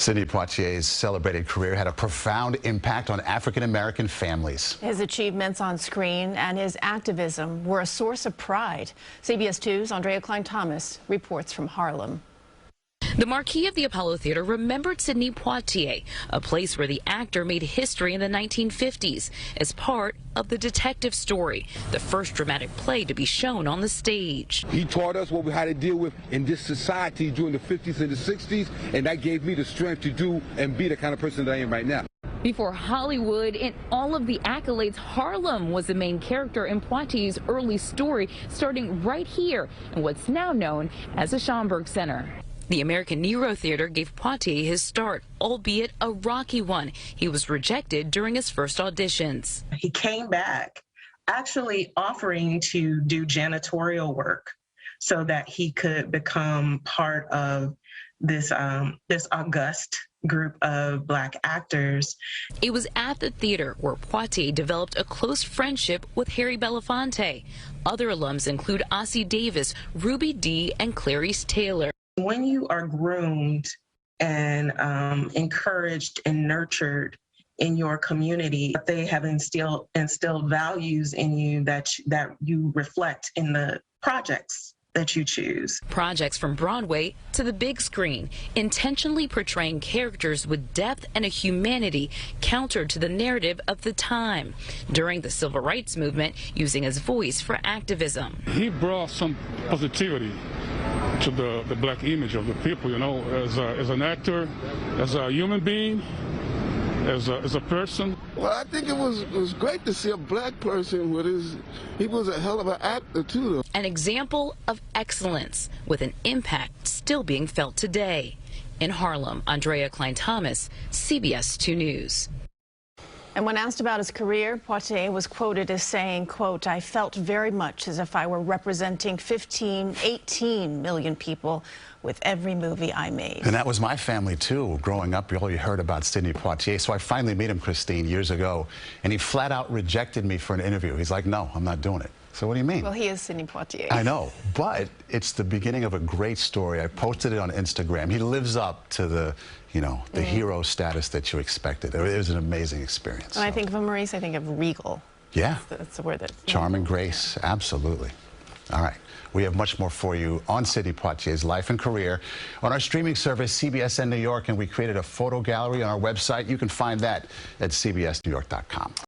Sidney Poitier's celebrated career had a profound impact on African-American families. His achievements on screen and his activism were a source of pride. CBS 2's Aundrea Cline-Thomas reports from Harlem. The Marquis of the Apollo Theater remembered Sidney Poitier, a place where the actor made history in the 1950s as part of The Detective Story, the first dramatic play to be shown on the stage. He taught us what we had to deal with in this society during the 50s and the 60s, and that gave me the strength to do and be the kind of person that I am right now. Before Hollywood, in all of the accolades, Harlem was the main character in Poitier's early story, starting right here in what's now known as the Schomburg Center. The American Nero Theater gave Poitier his start, albeit a rocky one. He was rejected during his first auditions. He came back actually offering to do janitorial work so that he could become part of this august group of Black actors. It was at the theater where Poitier developed a close friendship with Harry Belafonte. Other alums include Ossie Davis, Ruby Dee, and Clarice Taylor. When you are groomed and encouraged and nurtured in your community, they have instilled values in you that you reflect in the projects that you choose. Projects from Broadway to the big screen, intentionally portraying characters with depth and a humanity counter to the narrative of the time. During the Civil Rights Movement, using his voice for activism. He brought some positivity to the Black image of the people, you know, as an actor, as a human being, as a person. Well, I think it was great to see a Black person with he was a hell of an actor too, though. An example of excellence with an impact still being felt today. In Harlem, Aundrea Cline-Thomas, CBS 2 News. And when asked about his career, Poitier was quoted as saying, quote, "I felt very much as if I were representing 15, 18 million people with every movie I made." And that was my family, too. Growing up, all you heard about Sidney Poitier. So I finally met him, Christine, years ago, and he flat out rejected me for an interview. He's like, "No, I'm not doing it." So what do you mean? Well, he is Sidney Poitier. I know, but it's the beginning of a great story. I posted it on Instagram. He lives up to the, the hero status that you expected. It was an amazing experience. When I think of him, Maurice, I think of regal. Yeah. That's the word that... Charm and grace, absolutely. All right. We have much more for you on Sidney Poitier's life and career on our streaming service, CBSN New York, and we created a photo gallery on our website. You can find that at cbsnewyork.com.